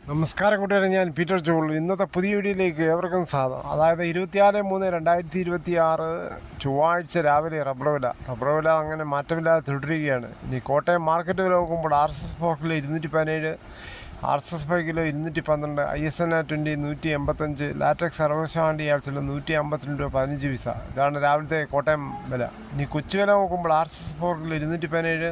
നമസ്കാരം കൂട്ടുകാരെ, ഞാൻ പീറ്റർ ചോളു. ഇന്നത്തെ പുതിയ വീഡിയോയിലേക്ക് ഏവർക്കും സ്വാഗതം. അതായത് 26/3/2026 ചൊവ്വാഴ്ച രാവിലെ റബ്ബർ വില അങ്ങനെ മാറ്റമില്ലാതെ തുടരുകയാണ്. ഇനി കോട്ടയം മാർക്കറ്റ് വില നോക്കുമ്പോൾ RSS 4 kilo 217, RSS 5 kilo 212, ISNA 20 185, latex 60% ആഴ്ചയിൽ 152 രൂപ 15 പൈസ. ഇതാണ് രാവിലത്തെ കോട്ടയം വില. ഇനി കൊച്ചു വില നോക്കുമ്പോൾ RSS 4 കിലോ 217,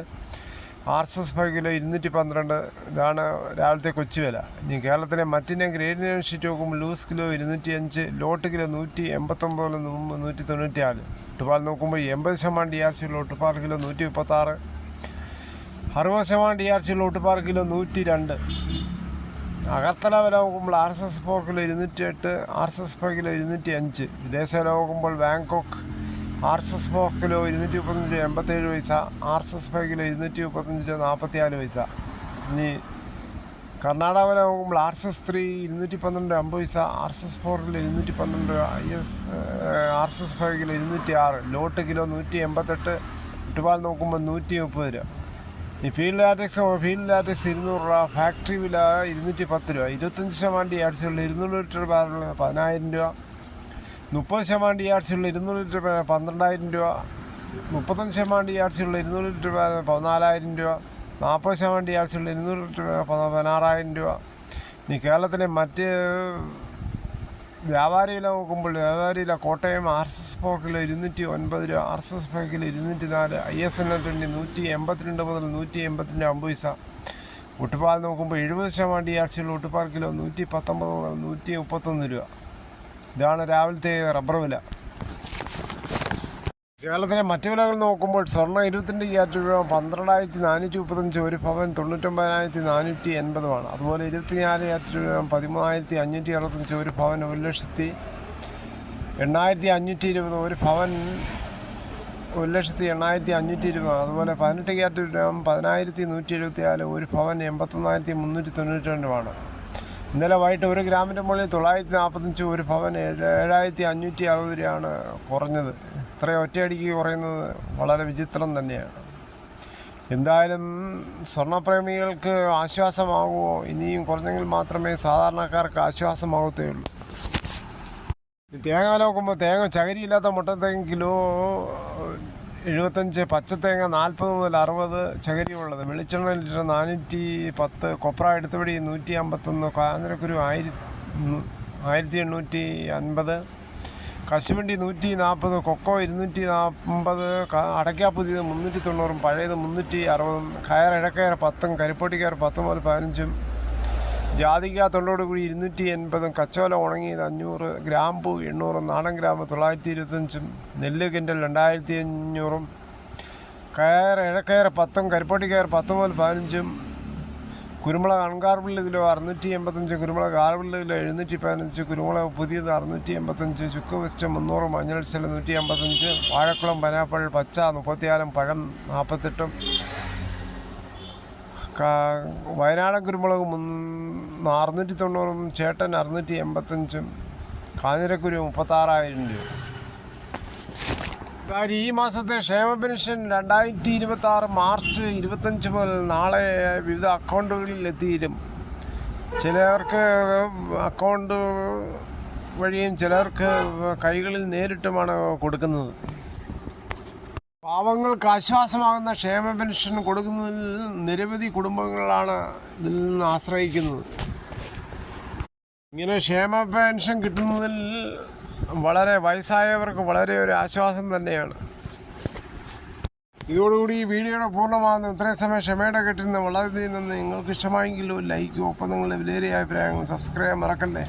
RSS 5 കിലോ 212, ഇതാണ് രാവിലത്തെ കൊച്ചു വില. ഇനി കേരളത്തിലെ മറ്റിനെ ഗ്രേഡിനെ ഷീറ്റ് നോക്കുമ്പോൾ ലൂസ് കിലോ 205, ലോട്ട് കിലോ 189, 194. ഒട്ടുപാൽ നോക്കുമ്പോൾ 80% DRC ഉള്ള ഒട്ടുപാൽ കിലോ 136, 60% DRC ഉള്ള ഒട്ടുപാൽ കിലോ 102. അകത്തല വില നോക്കുമ്പോൾ RSS 4 കിലോ 208, RSS 5 കിലോ 205. വിദേശ വില നോക്കുമ്പോൾ ബാങ്കോക്ക് RSS 4 കിലോ 235 87 പൈസ, RSS 5 കിലോ 235 44 പൈസ. ഇനി കർണാടക വില നോക്കുമ്പോൾ RSS 3 212 50 പൈസ, RSS 4 കിലോ 212, RSS 5 കിലോ 206, ലോട്ട് കിലോ 188. ഒട്ടുപാൽ നോക്കുമ്പോൾ 130 രൂപ. ഈ ഫീൽഡ് ലാറ്റക്സ് 200 രൂപ, ഫാക്ടറി വില 210 രൂപ. 25% DRC ഉള്ള 200 ലിറ്റർ ബാരൽ 10,000 രൂപ. 30% DRC ഉള്ള 200 ലിറ്റർ 12,000 രൂപ. 35% DRC ഉള്ള 200 ലിറ്റർ 14,000 രൂപ. 40% DRC ഉള്ള 200 ലിറ്റർ 16,000 രൂപ. ഇനി കേരളത്തിലെ മറ്റ് വ്യാപാരി വില നോക്കുമ്പോൾ വ്യാപാരി വില കോട്ടയം RSS 4 കിലോ 209 രൂപ, RSS 5 കിലോ 204, ISNA 20 182 മുതൽ 182 50 പൈസ. ഒട്ടുപാൽ നോക്കുമ്പോൾ 70% DRC ഉള്ള ഒട്ടുപാൽ കിലോ 119 മുതൽ 131 രൂപ. ഇതാണ് രാവിലത്തെ റബ്ബർ വില. കേരളത്തിലെ മറ്റു വിലകൾ നോക്കുമ്പോൾ സ്വർണ്ണം 22 ക്യാരറ്റ് രൂപ 12,435, ഒരു പവൻ 99,480. അതുപോലെ 24 ക്യാരറ്റ് രൂപ 13,565, ഒരു പവൻ 1,08,520, ഒരു പവൻ 1,08,520. അതുപോലെ 18 ക്യാരറ്റ് രൂപ 10,174, ഒരു പവൻ 81,392. ഇന്നലെ വൈകിട്ട് 1 ഗ്രാമിൻ്റെ മുകളിൽ 945, ഒരു പവൻ 7,560 രൂപയാണ് കുറഞ്ഞത്. ഇത്രയും ഒറ്റയടിക്ക് കുറയുന്നത് വളരെ വിചിത്രം തന്നെയാണ്. എന്തായാലും സ്വർണ്ണപ്രേമികൾക്ക് ആശ്വാസമാകുമോ? ഇനിയും കുറഞ്ഞെങ്കിൽ മാത്രമേ സാധാരണക്കാർക്ക് ആശ്വാസമാകത്തുള്ളൂ. തേങ്ങ നോക്കുമ്പോൾ തേങ്ങ ചകരിയില്ലാത്ത മുട്ടത്തേങ്ങ കിലോ 75, പച്ചത്തേങ്ങ 40 മുതൽ 60, ചകരിയുള്ളത്. വെളിച്ചെണ്ണ ലിറ്റർ 410, കൊപ്ര എടുത്തുപടി 151, കാഞ്ഞിരക്കുരു 1,850, കശുവണ്ടി 140, കൊക്കോ 240, അടയ്ക്ക പുതിയത് 390, പഴയത് 360, കയർ ഇഴക്കയർ 10, കരിപ്പൊട്ടിക്കയർ 10 മുതൽ 15, ജാതിക്ക തൊണ്ടോടുകൂടി 280, കച്ചോല ഉണങ്ങിയത് 500, ഗ്രാമ്പു 800, നാടൻ ഗ്രാമ്പ് 925, നെല്ല് കിൻഡൽ 2,500, കയർ ഇഴക്കയർ 10, കരിപ്പൊട്ടിക്കയർ 10 മുതൽ 15, കുരുമുളക് അൺകാർബിൾഡ് കിലോ 685, കുരുമുളക് കാർബിൾഡ് കിലോ 715, കുരുമുളക് പുതിയത് 685, ചുക്ക് വെസ്റ്റ് 300, മഞ്ഞൾ സെൽ 155, വാഴക്കുളം പനാപ്പഴ പച്ച 34, പഴം 48, വയനാടൻ കുരുമുളക് 690, ചേട്ടൻ 685, കാഞ്ഞിരക്കുരു 36,000 രൂപ. ഈ മാസത്തെ ക്ഷേമ പെൻഷൻ 2026 മാർച്ച് 25 മുതൽ നാളെ വിവിധ അക്കൗണ്ടുകളിൽ എത്തിയിരും. ചിലർക്ക് അക്കൗണ്ട് വഴിയും ചിലർക്ക് കൈകളിൽ നേരിട്ടുമാണ് കൊടുക്കുന്നത്. പാവങ്ങൾക്ക് ആശ്വാസമാകുന്ന ക്ഷേമ പെൻഷൻ കൊടുക്കുന്നതിൽ നിരവധി കുടുംബങ്ങളാണ് ഇതിൽ നിന്ന് ആശ്രയിക്കുന്നത്. ഇങ്ങനെ ക്ഷേമ പെൻഷൻ കിട്ടുന്നതിൽ വളരെ വയസ്സായവർക്ക് വളരെ ഒരു ആശ്വാസം തന്നെയാണ്. ഇതോടുകൂടി ഈ വീഡിയോയുടെ പൂർണ്ണമാകുന്ന ഇത്രയും സമയം ക്ഷമയുടെ കെട്ടിരുന്ന വളരെ നന്ദി. നിങ്ങൾക്ക് ഇഷ്ടമായെങ്കിൽ ലൈക്കും, ഒപ്പം നിങ്ങളുടെ വിലയേറിയ അഭിപ്രായങ്ങൾ സബ്സ്ക്രൈബ് മറക്കല്ലേ.